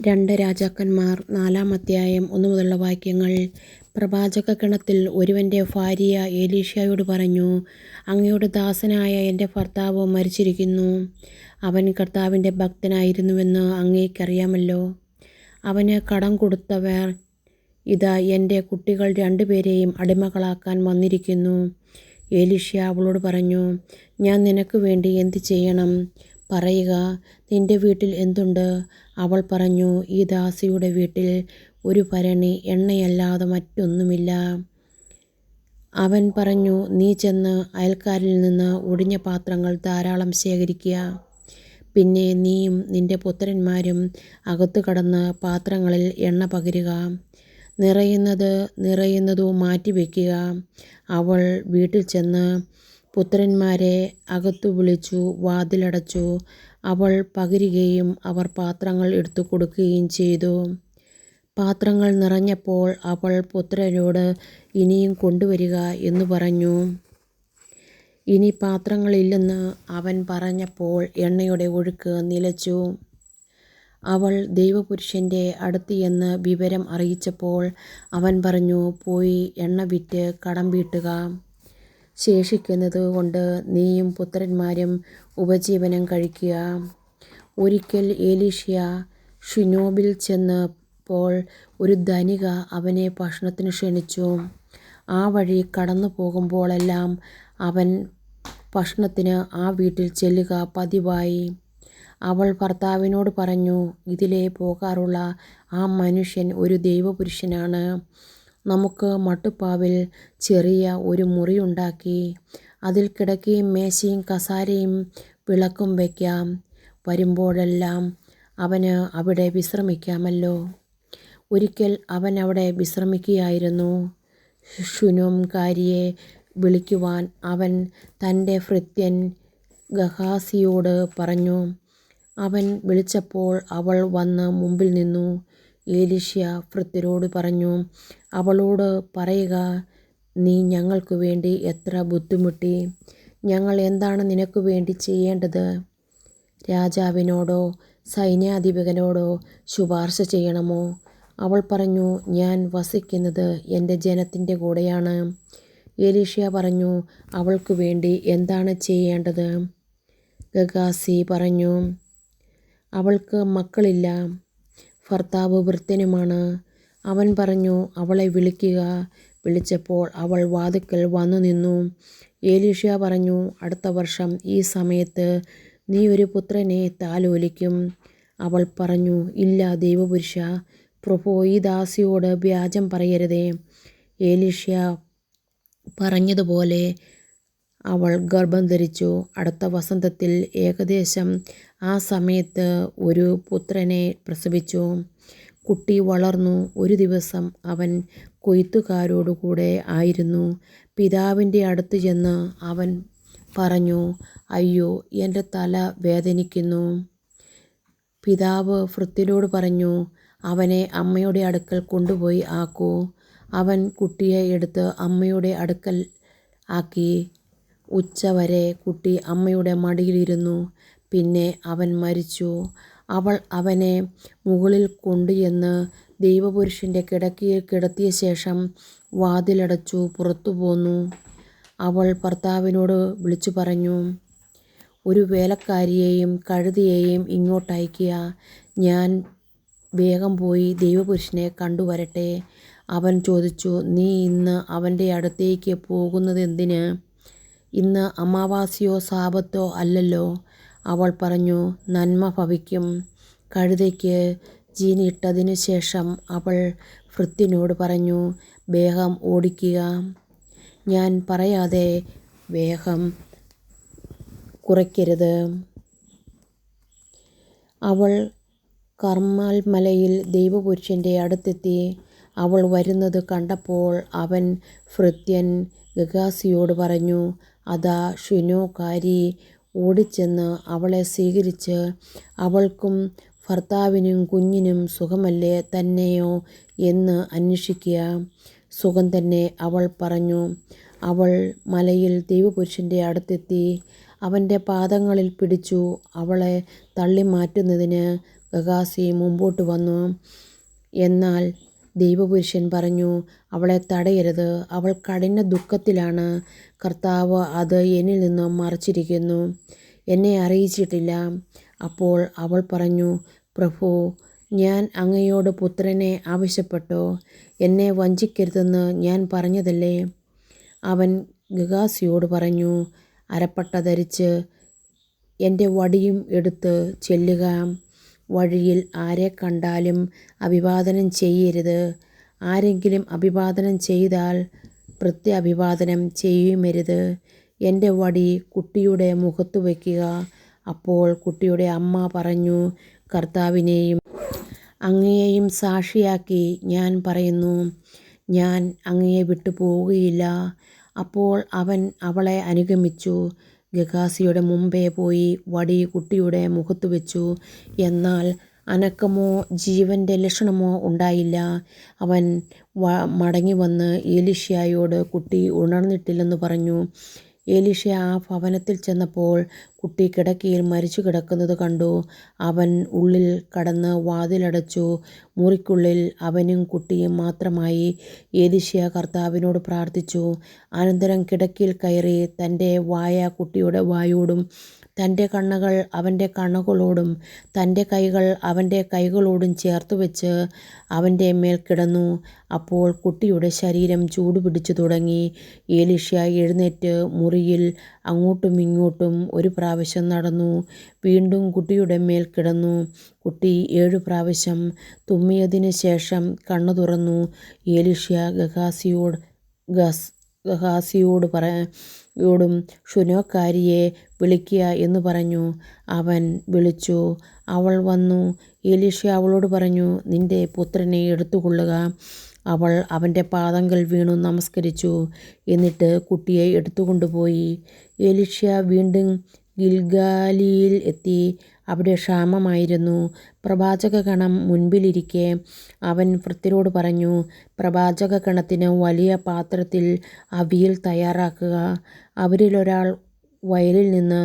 രണ്ട് രാജാക്കന്മാർ 4-ാം അധ്യായം 1 മുതലുള്ള വാക്യങ്ങൾ. പ്രവാചകഗണത്തിൽ ഒരുവൻ്റെ ഭാര്യ എലീശയോട് പറഞ്ഞു, അങ്ങയുടെ ദാസനായ എൻ്റെ ഭർത്താവ് മരിച്ചിരിക്കുന്നു. അവൻ കർത്താവിൻ്റെ ഭക്തനായിരുന്നുവെന്ന് അങ്ങേക്കറിയാമല്ലോ. അവന് കടം കൊടുത്തവർ ഇതാ എൻ്റെ കുട്ടികൾ 2 പേരെയും അടിമകളാക്കാൻ വന്നിരിക്കുന്നു. എലീശ അവളോട് പറഞ്ഞു, ഞാൻ നിനക്ക് വേണ്ടി എന്ത് ചെയ്യണം? പറയുക, നിന്റെ വീട്ടിൽ എന്തുണ്ട്? അവൾ പറഞ്ഞു, ഈ ദാസിയുടെ വീട്ടിൽ ഒരു ഭരണി എണ്ണയല്ലാതെ മറ്റൊന്നുമില്ല. അവൻ പറഞ്ഞു, നീ ചെന്ന് അയൽക്കാരിൽ നിന്ന് ഒഴിഞ്ഞ പാത്രങ്ങൾ ധാരാളം ശേഖരിക്കുക. പിന്നെ നീയും നിന്റെ പുത്രന്മാരും അകത്തു കടന്ന് പാത്രങ്ങളിൽ എണ്ണ പകരുക. നിറയുന്നതോ മാറ്റിവെക്കുക. അവൾ വീട്ടിൽ ചെന്ന് പുത്രന്മാരെ അകത്തു വിളിച്ചു വാതിലടച്ചു. അവൾ പകരുകയും അവർ പാത്രങ്ങൾ എടുത്തു കൊടുക്കുകയും ചെയ്തു. പാത്രങ്ങൾ നിറഞ്ഞപ്പോൾ അവൾ പുത്രരോട്, ഇനിയും കൊണ്ടുവരിക എന്ന് പറഞ്ഞു. ഇനി പാത്രങ്ങളില്ലെന്ന് അവൻ പറഞ്ഞപ്പോൾ എണ്ണയുടെ ഒഴുക്ക് നിലച്ചു. അവൾ ദൈവപുരുഷൻ്റെ അടുത്ത് എന്ന് വിവരം അറിയിച്ചപ്പോൾ അവൻ പറഞ്ഞു, പോയി എണ്ണ വിറ്റ് കടം വീട്ടുക. ശേഷിക്കുന്നത് കൊണ്ട് നീയും പുത്രന്മാരും ഉപജീവനം കഴിക്കുക. ഒരിക്കൽ എലീശ ശൂനോമിൽ ചെന്നപ്പോൾ ഒരു ധനിക അവനെ ഭക്ഷണത്തിന് ക്ഷണിച്ചു. ആ വഴി കടന്നു പോകുമ്പോഴെല്ലാം അവൻ ഭക്ഷണത്തിന് ആ വീട്ടിൽ ചെല്ലുക പതിവായി. അവൾ ഭർത്താവിനോട് പറഞ്ഞു, ഇതിലേ പോകാറുള്ള ആ മനുഷ്യൻ ഒരു ദൈവപുരുഷനാണ്. നമുക്ക് മട്ടുപ്പാവിൽ ചെറിയ ഒരു മുറിയുണ്ടാക്കി അതിൽ കിടക്കയും മേശയും കസാരയും വിളക്കും വയ്ക്കാം. വരുമ്പോഴെല്ലാം അവന് അവിടെ വിശ്രമിക്കാമല്ലോ. ഒരിക്കൽ അവൻ അവിടെ വിശ്രമിക്കുകയായിരുന്നു. ശൂനോംകാരിയെ വിളിക്കുവാൻ അവൻ തൻ്റെ ഭൃത്യൻ ഗഹാസിയോട് പറഞ്ഞു. അവൻ വിളിച്ചപ്പോൾ അവൾ വന്ന് മുമ്പിൽ നിന്നു. എലീശ ഭൃത്യരോട് പറഞ്ഞു, അവളോട് പറയുക, നീ ഞങ്ങൾക്ക് വേണ്ടി എത്ര ബുദ്ധിമുട്ടി. ഞങ്ങൾ എന്താണ് നിനക്ക് വേണ്ടി ചെയ്യേണ്ടത്? രാജാവിനോടോ സൈന്യാധിപനോടോ ശുപാർശ ചെയ്യണമോ? അവൾ പറഞ്ഞു, ഞാൻ വസിക്കുന്നത് എൻ്റെ ജനത്തിൻ്റെ കൂടെയാണ്. എലീശ പറഞ്ഞു, അവൾക്ക് വേണ്ടി എന്താണ് ചെയ്യേണ്ടത്? ഗഹാസി പറഞ്ഞു, അവൾക്ക് മക്കളില്ല, ഭർത്താവ് വൃദ്ധനുമാണ്. അവൻ പറഞ്ഞു, അവളെ വിളിക്കുക. വിളിച്ചപ്പോൾ അവൾ വാതിൽക്കൽ വന്നു നിന്നു. എലീശ പറഞ്ഞു, അടുത്ത വർഷം ഈ സമയത്ത് നീ ഒരു പുത്രനെ താലോലിക്കും. അവൾ പറഞ്ഞു, ഇല്ല ദൈവപുരുഷ, പ്രഭു, ഈ ദാസിയോട് വ്യാജം പറയരുതേ. എലീശ പറഞ്ഞതുപോലെ അവൾ ഗർഭം ധരിച്ചു. അടുത്ത വസന്തത്തിൽ ഏകദേശം ആ സമയത്ത് ഒരു പുത്രനെ പ്രസവിച്ചു. കുട്ടി വളർന്നു. ഒരു ദിവസം അവൻ കൊയ്ത്തുകാരോടുകൂടെ ആയിരുന്നു. പിതാവിൻ്റെ അടുത്ത് ചെന്ന് അവൻ പറഞ്ഞു, അയ്യോ, എൻ്റെ തല വേദനിക്കുന്നു. പിതാവ് ഭൃത്യനോട് പറഞ്ഞു, അവനെ അമ്മയുടെ അടുക്കൽ കൊണ്ടുപോയി ആക്കൂ. അവൻ കുട്ടിയെ എടുത്ത് അമ്മയുടെ അടുക്കൽ ആക്കി. ഉച്ചവരെ കുട്ടി അമ്മയുടെ മടിയിലിരുന്നു. പിന്നെ അവൻ മരിച്ചു. അവൾ അവനെ മുകളിൽ കൊണ്ടുചെന്ന് ദൈവപുരുഷൻ്റെ കിടക്കയിൽ കിടത്തിയ ശേഷം വാതിലടച്ചു പുറത്തു പോന്നു. അവൾ ഭർത്താവിനോട് വിളിച്ചു പറഞ്ഞു, ഒരു വേലക്കാരിയെയും കഴുതയെയും ഇങ്ങോട്ടയക്കുക. ഞാൻ വേഗം പോയി ദൈവപുരുഷനെ കണ്ടുവരട്ടെ. അവൻ ചോദിച്ചു, നീ ഇന്ന് അവൻ്റെ അടുത്തേക്ക് പോകുന്നതെന്തിന്? ഇന്ന് അമാവാസ്യയോ സാബത്തോ അല്ലല്ലോ. അവൾ പറഞ്ഞു, നന്മ ഭവിക്കും. കഴുതയ്ക്ക് ജീനിട്ടതിനു ശേഷം അവൾ ഭൃത്യനോട് പറഞ്ഞു, വേഗം ഓടിക്കുക. ഞാൻ പറയാതെ വേഗം കുറയ്ക്കരുത്. അവൾ കർമ്മൽ മലയിൽ ദൈവപുരുഷൻ്റെ അടുത്തെത്തി. അവൾ വരുന്നത് കണ്ടപ്പോൾ അവൻ ഭൃത്യൻ ഗഹാസിയോട് പറഞ്ഞു, അതാ ശൂനോംകാരി. ഓടിച്ചെന്ന് അവളെ സ്വീകരിച്ച്, അവൾക്കും ഭർത്താവിനും കുഞ്ഞിനും സുഖമല്ലേ തന്നെയോ എന്ന് അന്വേഷിക്കുക. സുഖം തന്നെ, അവൾ പറഞ്ഞു. അവൾ മലയിൽ ദൈവപുരുഷൻ്റെ അടുത്തെത്തി അവൻ്റെ പാദങ്ങളിൽ പിടിച്ചു. അവളെ തള്ളിമാറ്റുന്നതിന് ഗഹാസി മുമ്പോട്ട് വന്നു. എന്നാൽ ദൈവപുരുഷൻ പറഞ്ഞു, അവളെ തടയരുത്, അവൾ കഠിന ദുഃഖത്തിലാണ്. കർത്താവ് അത് എന്നിൽ നിന്ന് മറച്ചിരിക്കുന്നു, എന്നെ അറിയിച്ചിട്ടില്ല. അപ്പോൾ അവൾ പറഞ്ഞു, പ്രഭു, ഞാൻ അങ്ങയോട് പുത്രനെ ആവശ്യപ്പെട്ടോ? എന്നെ വഞ്ചിക്കരുതെന്ന് ഞാൻ പറഞ്ഞതല്ലേ? അവൻ ഗഹാസിയോട് പറഞ്ഞു, അരപ്പട്ട ധരിച്ച് എൻ്റെ വടിയും എടുത്ത് ചെല്ലുക. വഴിയിൽ ആരെ കണ്ടാലും അഭിവാദനം ചെയ്യരുത്. ആരെങ്കിലും അഭിവാദനം ചെയ്താൽ പ്രത്യഭിവാദനം ചെയ്യുമരുത്. എൻ്റെ വടി കുട്ടിയുടെ മുഖത്ത് വയ്ക്കുക. അപ്പോൾ കുട്ടിയുടെ അമ്മ പറഞ്ഞു, കർത്താവിനെയും അങ്ങയെയും സാക്ഷിയാക്കി ഞാൻ പറയുന്നു, ഞാൻ അങ്ങയെ വിട്ടു പോവുകയില്ല. അപ്പോൾ അവൻ അവളെ അനുഗമിച്ചു. ഗഹാസിയുടെ മുമ്പേ പോയി വടി കുട്ടിയുടെ മുഖത്ത് വെച്ചു. എന്നാൽ അനക്കമോ ജീവൻ്റെ ലക്ഷണമോ ഉണ്ടായില്ല. അവൻ മടങ്ങി വന്ന് എലീശയോട് കുട്ടി ഉണർന്നിട്ടില്ലെന്ന് പറഞ്ഞു. എലീശ ആ ഭവനത്തിൽ ചെന്നപ്പോൾ കുട്ടി കിടക്കയിൽ മരിച്ചു കിടക്കുന്നത് കണ്ടു. അവൻ ഉള്ളിൽ കടന്ന് വാതിലടച്ചു. മുറിക്കുള്ളിൽ അവനും കുട്ടിയും മാത്രമായി. എലീശ കർത്താവിനോട് പ്രാർത്ഥിച്ചു. അനന്തരം കിടക്കയിൽ കയറി തൻ്റെ വായ കുട്ടിയുടെ വായോടും തൻ്റെ കണ്ണുകൾ അവൻ്റെ കണ്ണുകളോടും തൻ്റെ കൈകൾ അവൻ്റെ കൈകളോടും ചേർത്ത് വെച്ച് അവൻ്റെ മേൽ കിടന്നു. അപ്പോൾ കുട്ടിയുടെ ശരീരം ചൂടുപിടിച്ചു തുടങ്ങി. എലീശ എഴുന്നേറ്റ് മുറിയിൽ അങ്ങോട്ടും ഇങ്ങോട്ടും ഒരു പ്രാവശ്യം നടന്നു. വീണ്ടും കുട്ടിയുടെ മേൽ കിടന്നു. കുട്ടി 7 പ്രാവശ്യം തുമ്മിയതിനു ശേഷം കണ്ണു തുറന്നു. എലീശ ഗഹാസിയോടും ശുനോക്കാരിയെ വിളിക്കുക എന്ന് പറഞ്ഞു. അവൻ വിളിച്ചു. അവൾ വന്നു. എലീശ അവളോട് പറഞ്ഞു, നിന്റെ പുത്രനെ എടുത്തുകൊള്ളുക. അവൾ അവൻ്റെ പാദങ്ങൾ വീണു നമസ്കരിച്ചു. എന്നിട്ട് കുട്ടിയെ എടുത്തുകൊണ്ടുപോയി. എലീശ വീണ്ടും ഗിൽഗാലിയിൽ എത്തി. അവിടെ ക്ഷാമമായിരുന്നു. പ്രവാചകഗണം മുൻപിലിരിക്കെ അവൻ ഭൃത്യരോട് പറഞ്ഞു, പ്രവാചകഗണത്തിന് വലിയ പാത്രത്തിൽ അവിയൽ തയ്യാറാക്കുക. അവരിലൊരാൾ വയലിൽ നിന്ന്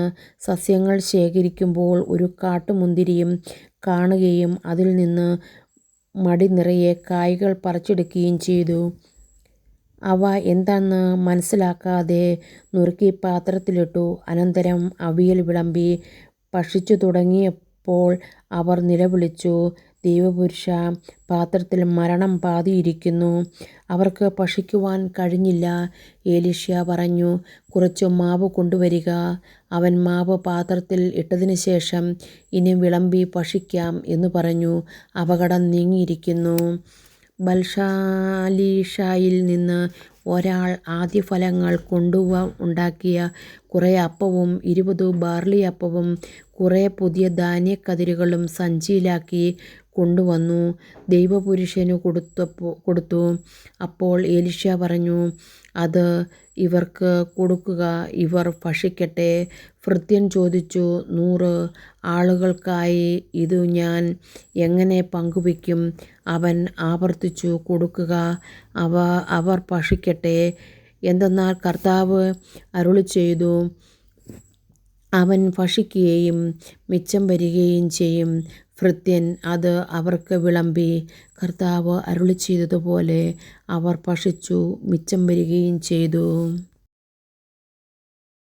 സസ്യങ്ങൾ ശേഖരിക്കുമ്പോൾ ഒരു കാട്ടുമുന്തിരിയും കാണുകയും അതിൽ നിന്ന് മടി നിറയെ കായ്കൾ പറിച്ചെടുക്കുകയും ചെയ്തു. അവ എന്താണെന്ന് മനസ്സിലാക്കാതെ നുറുക്കി പാത്രത്തിലിട്ടു. അനന്തരം അവിയൽ വിളമ്പി. ഭക്ഷിച്ചു തുടങ്ങിയപ്പോൾ അവർ നിലവിളിച്ചു, ദൈവപുരുഷ, പാത്രത്തിൽ മരണം പാതിയിരിക്കുന്നു. അവർക്ക് ഭക്ഷിക്കുവാൻ കഴിഞ്ഞില്ല. എലീശ പറഞ്ഞു, കുറച്ച് മാവ് കൊണ്ടുവരിക. അവൻ മാവ് പാത്രത്തിൽ ഇട്ടതിന് ശേഷം, ഇനി വിളമ്പി ഭക്ഷിക്കാം എന്ന് പറഞ്ഞു. അപകടം നീങ്ങിയിരിക്കുന്നു. ബൽഷാലിഷായിൽ നിന്ന് ഒരാൾ ആദ്യഫലങ്ങൾ ഉണ്ടാക്കിയ കുറേ അപ്പവും 20 ബാർലി അപ്പവും കുറേ പുതിയ ധാന്യക്കതിരുകളും സഞ്ചിയിലാക്കി കൊണ്ടുവന്നു. ദൈവപുരുഷനു കൊടുത്തു. അപ്പോൾ എലീശ പറഞ്ഞു, അത് ഇവർക്ക് കൊടുക്കുക, ഇവർ ഭക്ഷിക്കട്ടെ. ഭൃത്യൻ ചോദിച്ചു, 100 ആളുകൾക്കായി ഇത് ഞാൻ എങ്ങനെ പങ്കുവയ്ക്കും? അവൻ ആവർത്തിച്ചു, കൊടുക്കുക, അവർ ഭക്ഷിക്കട്ടെ. എന്തെന്നാൽ കർത്താവ് അരുളിച്ചെയ്തു, അവൻ ഭക്ഷിക്കുകയും മിച്ചം വരികയും ചെയ്യും. ഭൃത്യൻ അത് അവർക്ക് വിളമ്പി. കർത്താവ് അരുളിച്ചെയ്തതുപോലെ അവർ ഭക്ഷിച്ചു, മിച്ചം വരികയും ചെയ്തു.